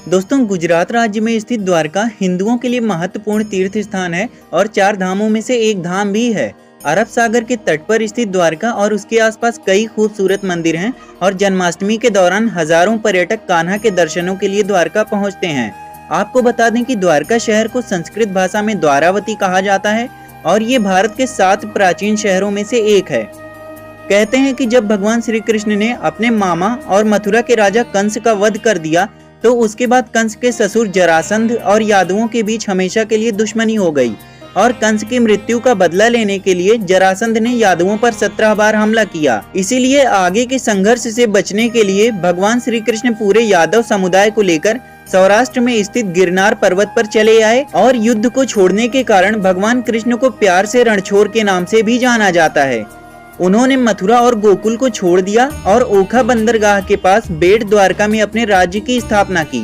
दोस्तों, गुजरात राज्य में स्थित द्वारका हिंदुओं के लिए महत्वपूर्ण तीर्थ स्थान है और 4 धामों में से एक धाम भी है। अरब सागर के तट पर स्थित द्वारका और उसके आसपास कई खूबसूरत मंदिर हैं और जन्माष्टमी के दौरान हजारों पर्यटक कान्हा के दर्शनों के लिए द्वारका पहुंचते हैं। आपको बता दें कि द्वारका शहर को संस्कृत भाषा में द्वारावती कहा जाता है और ये भारत के 7 प्राचीन शहरों में से एक है। कहते हैं कि जब भगवान श्री कृष्ण ने अपने मामा और मथुरा के राजा कंस का वध कर दिया तो उसके बाद कंस के ससुर जरासंध और यादवों के बीच हमेशा के लिए दुश्मनी हो गई और कंस की मृत्यु का बदला लेने के लिए जरासंध ने यादवों पर 17 बार हमला किया। इसीलिए आगे के संघर्ष से बचने के लिए भगवान श्री कृष्ण पूरे यादव समुदाय को लेकर सौराष्ट्र में स्थित गिरनार पर्वत पर चले आए और युद्ध को छोड़ने के कारण भगवान कृष्ण को प्यार से रणछोड़ के नाम से भी जाना जाता है। उन्होंने मथुरा और गोकुल को छोड़ दिया और ओखा बंदरगाह के पास बेट द्वारका में अपने राज्य की स्थापना की।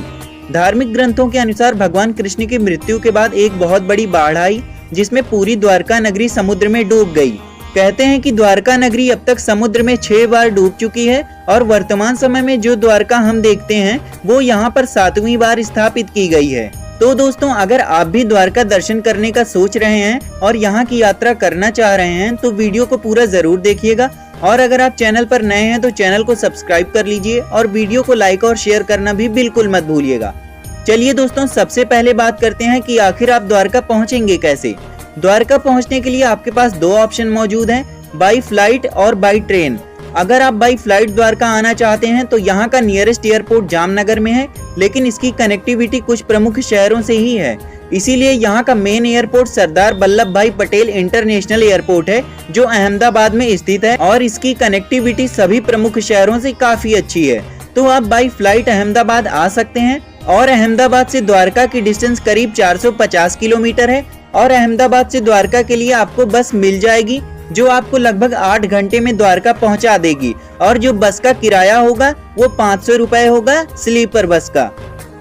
धार्मिक ग्रंथों के अनुसार भगवान कृष्ण की मृत्यु के बाद एक बहुत बड़ी बाढ़ आई जिसमें पूरी द्वारका नगरी समुद्र में डूब गई। कहते हैं कि द्वारका नगरी अब तक समुद्र में 6 बार डूब चुकी है और वर्तमान समय में जो द्वारका हम देखते हैं वो यहाँ पर 7वीं बार स्थापित की गई है। तो दोस्तों, अगर आप भी द्वारका दर्शन करने का सोच रहे हैं और यहाँ की यात्रा करना चाह रहे हैं तो वीडियो को पूरा जरूर देखिएगा और अगर आप चैनल पर नए हैं तो चैनल को सब्सक्राइब कर लीजिए और वीडियो को लाइक और शेयर करना भी बिल्कुल मत भूलिएगा। चलिए दोस्तों, सबसे पहले बात करते हैं कि आखिर आप द्वारका पहुँचेंगे कैसे। द्वारका पहुँचने के लिए आपके पास 2 ऑप्शन मौजूद हैं, बाई फ्लाइट और बाई ट्रेन। अगर आप बाई फ्लाइट द्वारका आना चाहते हैं तो यहाँ का नियरेस्ट एयरपोर्ट जामनगर में है, लेकिन इसकी कनेक्टिविटी कुछ प्रमुख शहरों से ही है। इसीलिए यहाँ का मेन एयरपोर्ट सरदार वल्लभ भाई पटेल इंटरनेशनल एयरपोर्ट है जो अहमदाबाद में स्थित है और इसकी कनेक्टिविटी सभी प्रमुख शहरों से काफी अच्छी है। तो आप बाई फ्लाइट अहमदाबाद आ सकते हैं और अहमदाबाद से द्वारका की डिस्टेंस करीब 450 किलोमीटर है और अहमदाबाद से द्वारका के लिए आपको बस मिल जाएगी जो आपको लगभग 8 घंटे में द्वारका पहुंचा देगी और जो बस का किराया होगा वो 500 रुपए होगा स्लीपर बस का।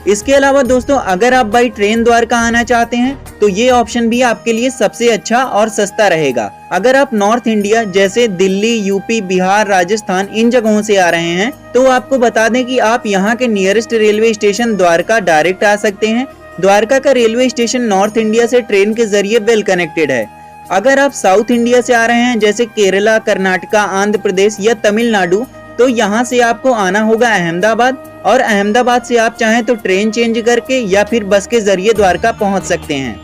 इसके अलावा दोस्तों, अगर आप बाई ट्रेन द्वारका आना चाहते हैं तो ये ऑप्शन भी आपके लिए सबसे अच्छा और सस्ता रहेगा। अगर आप नॉर्थ इंडिया जैसे दिल्ली, यूपी, बिहार, राजस्थान इन जगहों से आ रहे हैं तो आपको बता दें कि आप यहाँ के nearest railway station Dwarka direct आ सकते हैं। द्वारका का रेलवे स्टेशन नॉर्थ इंडिया से ट्रेन के जरिए वेल कनेक्टेड है। अगर आप साउथ इंडिया से आ रहे हैं जैसे केरला, कर्नाटका, आंध्र प्रदेश या तमिलनाडु तो यहाँ से आपको आना होगा अहमदाबाद और अहमदाबाद से आप चाहें तो ट्रेन चेंज करके या फिर बस के जरिए द्वारका पहुँच सकते हैं।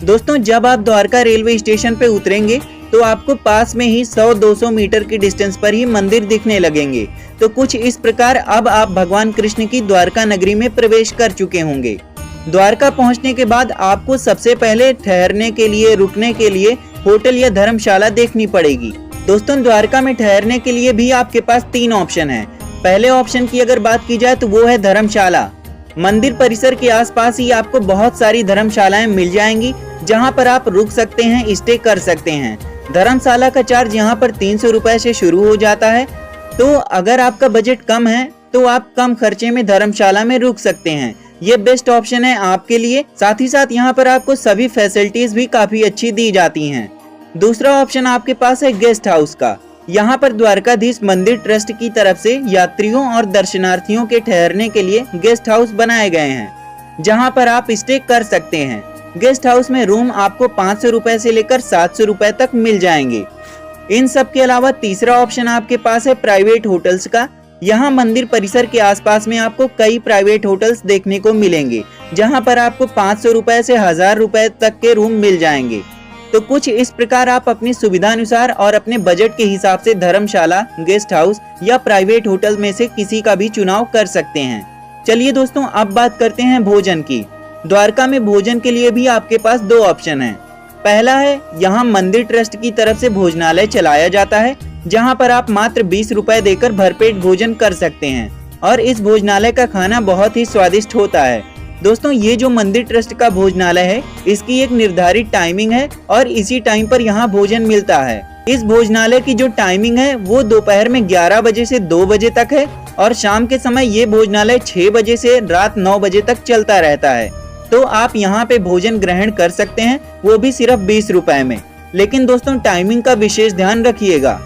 दोस्तों, जब आप द्वारका रेलवे स्टेशन पे उतरेंगे तो आपको पास में ही 100-200 मीटर की डिस्टेंस पर ही मंदिर दिखने लगेंगे। तो कुछ इस प्रकार अब आप भगवान कृष्ण की द्वारका नगरी में प्रवेश कर चुके होंगे। द्वारका पहुंचने के बाद आपको सबसे पहले ठहरने के लिए, रुकने के लिए होटल या धर्मशाला देखनी पड़ेगी। दोस्तों, द्वारका में ठहरने के लिए भी आपके पास 3 ऑप्शन हैं। पहले ऑप्शन की अगर बात की जाए तो वो है धर्मशाला। मंदिर परिसर के आसपास ही आपको बहुत सारी धर्मशालाएं मिल जाएंगी जहां पर आप रुक सकते हैं, स्टे कर सकते हैं। धर्मशाला का चार्ज यहाँ पर 300 रुपए से शुरू हो जाता है। तो अगर आपका बजट कम है तो आप कम खर्चे में धर्मशाला में रुक सकते हैं। ये बेस्ट ऑप्शन है आपके लिए। साथ ही साथ यहाँ पर आपको सभी फैसिलिटीज भी काफी अच्छी दी जाती हैं। दूसरा ऑप्शन आपके पास है गेस्ट हाउस का। यहाँ पर द्वारकाधीश मंदिर ट्रस्ट की तरफ से यात्रियों और दर्शनार्थियों के ठहरने के लिए गेस्ट हाउस बनाए गए हैं जहाँ पर आप स्टे कर सकते हैं। गेस्ट हाउस में रूम आपको 500 रुपए से लेकर 700 रुपए तक मिल जाएंगे। इन सब के अलावा तीसरा ऑप्शन आपके पास है प्राइवेट होटल्स का। यहाँ मंदिर परिसर के आसपास में आपको कई प्राइवेट होटल्स देखने को मिलेंगे जहाँ पर आपको 500 रुपए से 1000 रुपए तक के रूम मिल जाएंगे। तो कुछ इस प्रकार आप अपनी सुविधा अनुसार और अपने बजट के हिसाब से धर्मशाला, गेस्ट हाउस या प्राइवेट होटल में से किसी का भी चुनाव कर सकते हैं। चलिए दोस्तों, अब बात करते हैं भोजन की। द्वारका में भोजन के लिए भी आपके पास 2 ऑप्शन हैं। पहला है, यहाँ मंदिर ट्रस्ट की तरफ से भोजनालय चलाया जाता है जहाँ पर आप मात्र 20 रुपए देकर भरपेट भोजन कर सकते हैं और इस भोजनालय का खाना बहुत ही स्वादिष्ट होता है। दोस्तों, ये जो मंदिर ट्रस्ट का भोजनालय है इसकी एक निर्धारित टाइमिंग है और इसी टाइम पर यहाँ भोजन मिलता है। इस भोजनालय की जो टाइमिंग है वो दोपहर में 11 बजे से 2 बजे तक है और शाम के समय ये भोजनालय 6 बजे से रात 9 बजे तक चलता रहता है। तो आप यहाँ पे भोजन ग्रहण कर सकते हैं, वो भी सिर्फ 20 रुपए में। लेकिन दोस्तों, टाइमिंग का विशेष ध्यान रखिएगा।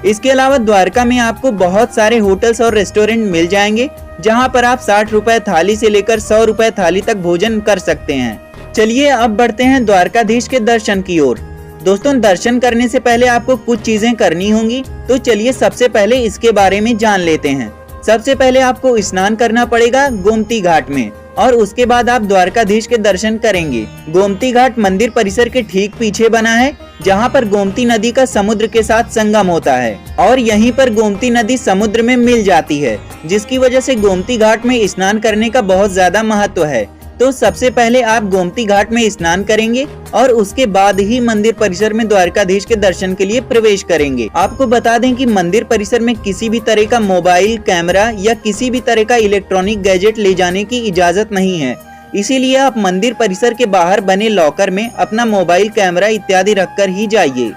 इसके अलावा द्वारका में आपको बहुत सारे होटल्स और रेस्टोरेंट मिल जाएंगे जहां पर आप 60 रुपए थाली से लेकर 100 रुपए थाली तक भोजन कर सकते हैं। चलिए अब बढ़ते हैं द्वारकाधीश के दर्शन की ओर। दोस्तों, दर्शन करने से पहले आपको कुछ चीजें करनी होंगी, तो चलिए सबसे पहले इसके बारे में जान लेते हैं। सबसे पहले आपको स्नान करना पड़ेगा गोमती घाट में, और उसके बाद आप द्वारकाधीश के दर्शन करेंगे। गोमती घाट मंदिर परिसर के ठीक पीछे बना है, जहां पर गोमती नदी का समुद्र के साथ संगम होता है और यहीं पर गोमती नदी समुद्र में मिल जाती है, जिसकी वजह से गोमती घाट में स्नान करने का बहुत ज्यादा महत्व है। तो सबसे पहले आप गोमती घाट में स्नान करेंगे और उसके बाद ही मंदिर परिसर में द्वारकाधीश के दर्शन के लिए प्रवेश करेंगे। आपको बता दें कि मंदिर परिसर में किसी भी तरह का मोबाइल, कैमरा या किसी भी तरह का इलेक्ट्रॉनिक गैजेट ले जाने की इजाजत नहीं है। इसीलिए आप मंदिर परिसर के बाहर बने लॉकर में अपना मोबाइल, कैमरा इत्यादि रखकर ही जाइए।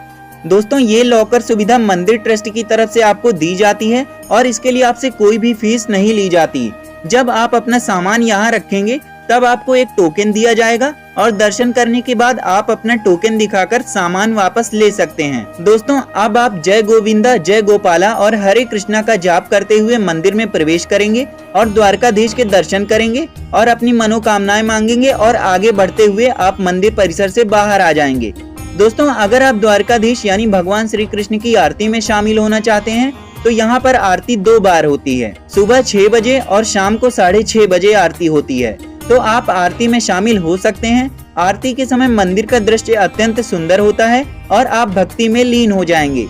दोस्तों, ये लॉकर सुविधा मंदिर ट्रस्ट की तरफ से आपको दी जाती है और इसके लिए आपसे कोई भी फीस नहीं ली जाती। जब आप अपना सामान यहाँ रखेंगे तब आपको एक टोकन दिया जाएगा और दर्शन करने के बाद आप अपना टोकन दिखाकर सामान वापस ले सकते हैं। दोस्तों, अब आप जय गोविंदा, जय गोपाला और हरे कृष्णा का जाप करते हुए मंदिर में प्रवेश करेंगे और द्वारकाधीश के दर्शन करेंगे और अपनी मनोकामनाएं मांगेंगे और आगे बढ़ते हुए आप मंदिर परिसर से बाहर आ जाएंगे। दोस्तों, अगर आप द्वारकाधीश यानी भगवान श्री कृष्ण की आरती में शामिल होना चाहते हैं तो यहाँ पर आरती 2 बार होती है। सुबह 6 बजे और शाम को 6:30 बजे आरती होती है, तो आप आरती में शामिल हो सकते हैं। आरती के समय मंदिर का दृश्य अत्यंत सुंदर होता है और आप भक्ति में लीन हो जाएंगे।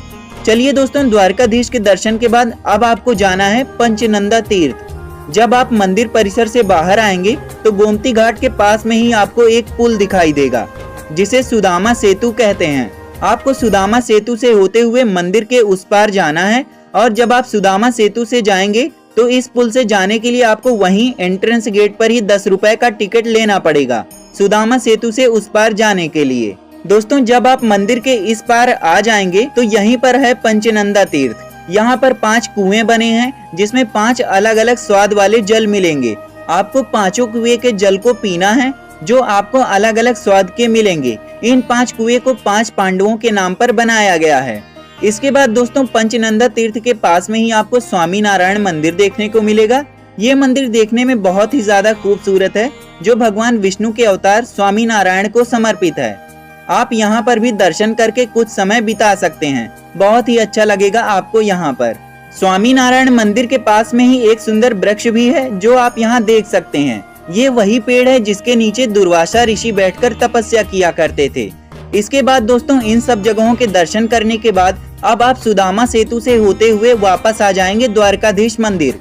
चलिए दोस्तों, द्वारकाधीश के दर्शन के बाद अब आपको जाना है पंचनंदा तीर्थ। जब आप मंदिर परिसर से बाहर आएंगे तो गोमती घाट के पास में ही आपको एक पुल दिखाई देगा, जिसे सुदामा सेतु कहते हैं। आपको सुदामा सेतु से होते हुए मंदिर के उस पार जाना है और जब आप सुदामा सेतु से जाएंगे तो इस पुल से जाने के लिए आपको वहीं एंट्रेंस गेट पर ही 10 रुपए का टिकट लेना पड़ेगा सुदामा सेतु से उस पार जाने के लिए। दोस्तों, जब आप मंदिर के इस पार आ जाएंगे तो यहीं पर है पंचनंदा तीर्थ। यहाँ पर 5 कुएं बने हैं, जिसमें 5 अलग अलग स्वाद वाले जल मिलेंगे। आपको 5 कुएं के जल को पीना है, जो आपको अलग अलग स्वाद के मिलेंगे। इन 5 कुएं को 5 पांडवों के नाम पर बनाया गया है। इसके बाद दोस्तों, पंचनंदा तीर्थ के पास में ही आपको स्वामी नारायण मंदिर देखने को मिलेगा। ये मंदिर देखने में बहुत ही ज्यादा खूबसूरत है, जो भगवान विष्णु के अवतार स्वामी नारायण को समर्पित है। आप यहाँ पर भी दर्शन करके कुछ समय बिता सकते हैं, बहुत ही अच्छा लगेगा आपको यहाँ पर। स्वामी नारायण मंदिर के पास में ही एक सुंदर वृक्ष भी है, जो आप यहाँ देख सकते हैं। ये वही पेड़ है जिसके नीचे दुर्वासा ऋषि बैठकर तपस्या किया करते थे। इसके बाद दोस्तों, इन सब जगहों के दर्शन करने के बाद अब आप सुदामा सेतु से होते हुए वापस आ जाएंगे द्वारकाधीश मंदिर।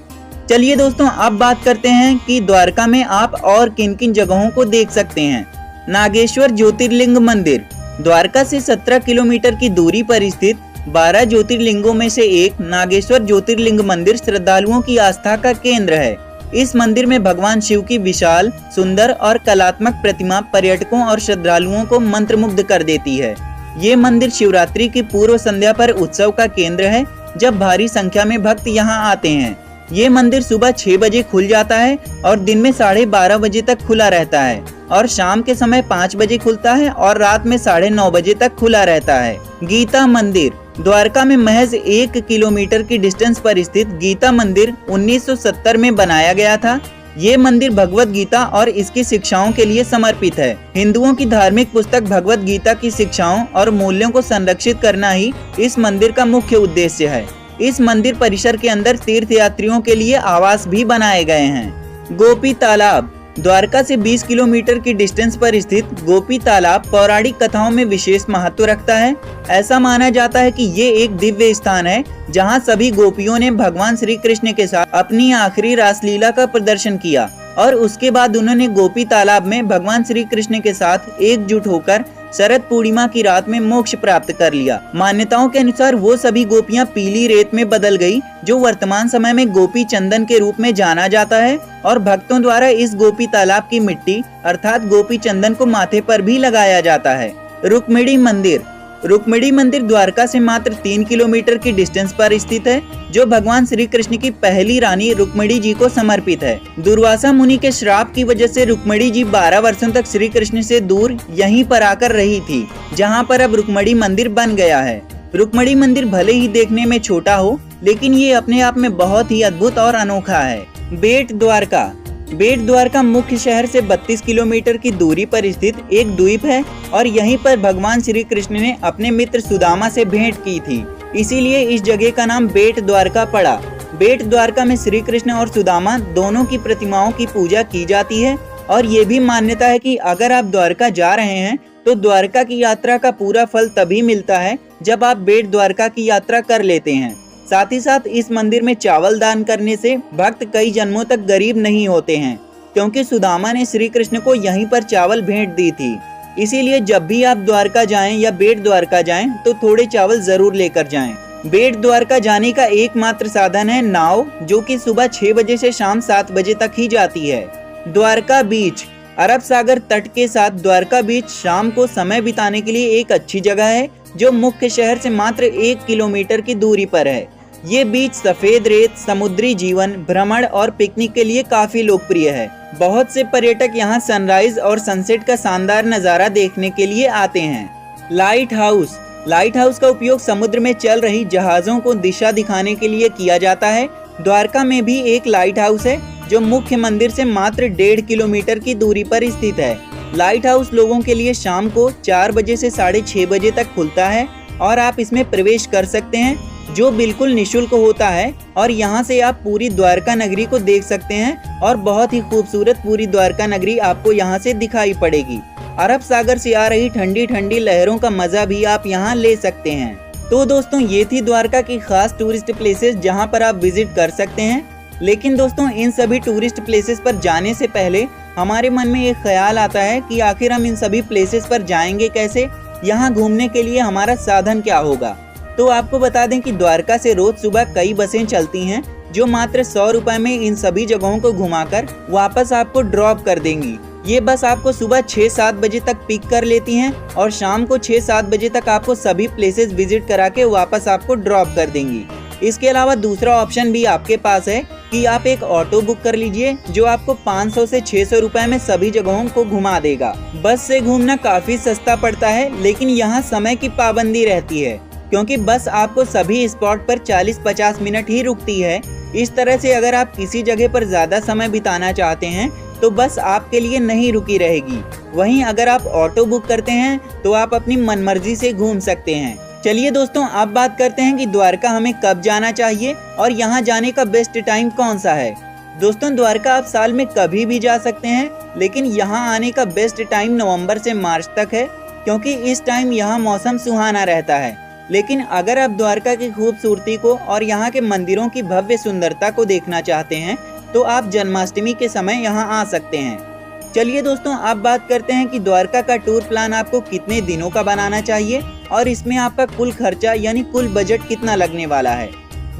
चलिए दोस्तों, अब बात करते हैं कि द्वारका में आप और किन किन जगहों को देख सकते हैं। नागेश्वर ज्योतिर्लिंग मंदिर द्वारका से 17 किलोमीटर की दूरी पर स्थित 12 ज्योतिर्लिंगों में से एक नागेश्वर ज्योतिर्लिंग मंदिर श्रद्धालुओं की आस्था का केंद्र है। इस मंदिर में भगवान शिव की विशाल, सुंदर और कलात्मक प्रतिमा पर्यटकों और श्रद्धालुओं को मंत्रमुग्ध कर देती है। ये मंदिर शिवरात्रि की पूर्व संध्या पर उत्सव का केंद्र है, जब भारी संख्या में भक्त यहाँ आते हैं। ये मंदिर सुबह 6 बजे खुल जाता है और दिन में 12:30 बजे तक खुला रहता है और शाम के समय 5 बजे खुलता है और रात में 9:30 बजे तक खुला रहता है। गीता मंदिर द्वारका में महज 1 किलोमीटर की डिस्टेंस पर स्थित गीता मंदिर 1970 में बनाया गया था। ये मंदिर भगवत गीता और इसकी शिक्षाओं के लिए समर्पित है। हिंदुओं की धार्मिक पुस्तक भगवत गीता की शिक्षाओं और मूल्यों को संरक्षित करना ही इस मंदिर का मुख्य उद्देश्य है। इस मंदिर परिसर के अंदर तीर्थ यात्रियों के लिए आवास भी बनाए गए हैं। गोपी तालाब द्वारका से 20 किलोमीटर की डिस्टेंस पर स्थित गोपी तालाब पौराणिक कथाओं में विशेष महत्व रखता है। ऐसा माना जाता है कि ये एक दिव्य स्थान है, जहां सभी गोपियों ने भगवान श्री कृष्ण के साथ अपनी आखिरी रासलीला का प्रदर्शन किया और उसके बाद उन्होंने गोपी तालाब में भगवान श्री कृष्ण के साथ एकजुट होकर शरद पूर्णिमा की रात में मोक्ष प्राप्त कर लिया। मान्यताओं के अनुसार वो सभी गोपियां पीली रेत में बदल गई, जो वर्तमान समय में गोपी चंदन के रूप में जाना जाता है और भक्तों द्वारा इस गोपी तालाब की मिट्टी अर्थात गोपी चंदन को माथे पर भी लगाया जाता है। रुक्मिणी मंदिर द्वारका से मात्र 3 किलोमीटर की डिस्टेंस पर स्थित है, जो भगवान श्री कृष्ण की पहली रानी रुक्मिणी जी को समर्पित है। दुर्वासा मुनि के श्राप की वजह से रुक्मिणी जी 12 वर्षों तक श्री कृष्ण से दूर यहीं पर आकर रही थी, जहां पर अब रुक्मिणी मंदिर बन गया है। रुक्मिणी मंदिर भले ही देखने में छोटा हो, लेकिन ये अपने आप में बहुत ही अद्भुत और अनोखा है। बेट द्वारका। बेट द्वारका मुख्य शहर से 32 किलोमीटर की दूरी पर स्थित एक द्वीप है और यहीं पर भगवान श्री कृष्ण ने अपने मित्र सुदामा से भेंट की थी, इसीलिए इस जगह का नाम बेट द्वारका पड़ा। बेट द्वारका में श्री कृष्ण और सुदामा दोनों की प्रतिमाओं की पूजा की जाती है और ये भी मान्यता है कि अगर आप द्वारका जा रहे हैं तो द्वारका की यात्रा का पूरा फल तभी मिलता है जब आप बेट द्वारका की यात्रा कर लेते हैं। साथ ही साथ इस मंदिर में चावल दान करने से भक्त कई जन्मों तक गरीब नहीं होते हैं, क्योंकि सुदामा ने श्री कृष्ण को यहीं पर चावल भेंट दी थी। इसीलिए जब भी आप द्वारका जाएं या बेट द्वारका जाएं तो थोड़े चावल जरूर लेकर जाएं। बेट द्वारका जाने का एकमात्र साधन है नाव, जो कि सुबह 6 बजे से शाम 7 बजे तक ही जाती है। द्वारका बीच। अरब सागर तट के साथ द्वारका बीच शाम को समय बिताने के लिए एक अच्छी जगह है, जो मुख्य शहर से मात्र 1 किलोमीटर की दूरी पर है। ये बीच सफेद रेत, समुद्री जीवन, भ्रमण और पिकनिक के लिए काफी लोकप्रिय है। बहुत से पर्यटक यहाँ सनराइज और सनसेट का शानदार नज़ारा देखने के लिए आते हैं। Light house. लाइट हाउस का उपयोग समुद्र में चल रही जहाजों को दिशा दिखाने के लिए किया जाता है। द्वारका में भी एक लाइट हाउस है, जो मुख्य मंदिर से मात्र 1.5 किलोमीटर की दूरी पर स्थित है। लाइट हाउस लोगों के लिए शाम को 4 बजे से 6:30 बजे तक खुलता है और आप इसमें प्रवेश कर सकते हैं, जो बिल्कुल निशुल्क होता है और यहाँ से आप पूरी द्वारका नगरी को देख सकते हैं और बहुत ही खूबसूरत पूरी द्वारका नगरी आपको यहाँ से दिखाई पड़ेगी। अरब सागर से आ रही ठंडी ठंडी लहरों का मजा भी आप यहाँ ले सकते हैं। तो दोस्तों, ये थी द्वारका की खास टूरिस्ट प्लेसेस जहाँ पर आप विजिट कर सकते हैं। लेकिन दोस्तों, इन सभी टूरिस्ट प्लेसेस पर जाने से पहले हमारे मन में एक ख्याल आता है कि आखिर हम इन सभी प्लेसेस पर जाएंगे कैसे, यहाँ घूमने के लिए हमारा साधन क्या होगा। तो आपको बता दें कि द्वारका से रोज सुबह कई बसें चलती हैं, जो मात्र 100 रुपए में इन सभी जगहों को घुमाकर वापस आपको ड्रॉप कर देंगी। ये बस आपको सुबह 6-7 बजे तक पिक कर लेती हैं और शाम को 6-7 बजे तक आपको सभी प्लेसेस विजिट करा के वापस आपको ड्रॉप कर देंगी। इसके अलावा दूसरा ऑप्शन भी आपके पास है कि आप एक ऑटो बुक कर लीजिए, जो आपको 500 से 600 रुपए में सभी जगहों को घुमा देगा। बस से घूमना काफी सस्ता पड़ता है, लेकिन यहाँ समय की पाबंदी रहती है, क्योंकि बस आपको सभी स्पॉट पर 40-50 मिनट ही रुकती है। इस तरह से अगर आप किसी जगह पर ज्यादा समय बिताना चाहते हैं तो बस आपके लिए नहीं रुकी रहेगी। वहीं अगर आप ऑटो बुक करते हैं तो आप अपनी मनमर्जी से घूम सकते हैं। चलिए दोस्तों, अब बात करते हैं कि द्वारका हमें कब जाना चाहिए और यहाँ जाने का बेस्ट टाइम कौन सा है। दोस्तों, द्वारका आप साल में कभी भी जा सकते हैं, लेकिन यहाँ आने का बेस्ट टाइम नवंबर से मार्च तक है, क्योंकि इस टाइम यहाँ मौसम सुहाना रहता है। लेकिन अगर आप द्वारका की खूबसूरती को और यहाँ के मंदिरों की भव्य सुंदरता को देखना चाहते हैं तो आप जन्माष्टमी के समय यहाँ आ सकते हैं। चलिए दोस्तों, अब बात करते हैं कि द्वारका का टूर प्लान आपको कितने दिनों का बनाना चाहिए और इसमें आपका कुल खर्चा यानी कुल बजट कितना लगने वाला है।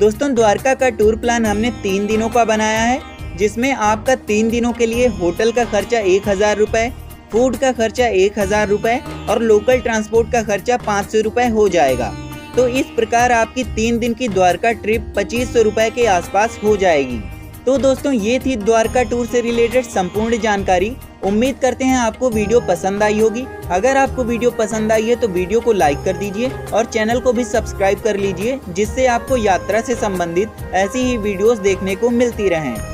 दोस्तों, द्वारका का टूर प्लान हमने 3 दिनों का बनाया है, जिसमें आपका 3 दिनों के लिए होटल का खर्चा 1000 रुपए, फूड का खर्चा 1000 रुपए और लोकल ट्रांसपोर्ट का खर्चा 500 रुपए हो जाएगा। तो इस प्रकार आपकी 3 दिन की द्वारका ट्रिप 2500 रुपए के आसपास हो जाएगी। तो दोस्तों, ये थी द्वारका टूर से रिलेटेड संपूर्ण जानकारी। उम्मीद करते हैं आपको वीडियो पसंद आई होगी। अगर आपको वीडियो पसंद आई है तो वीडियो को लाइक कर दीजिए और चैनल को भी सब्सक्राइब कर लीजिए, जिससे आपको यात्रा से संबंधित ऐसी ही वीडियोस देखने को मिलती रहें।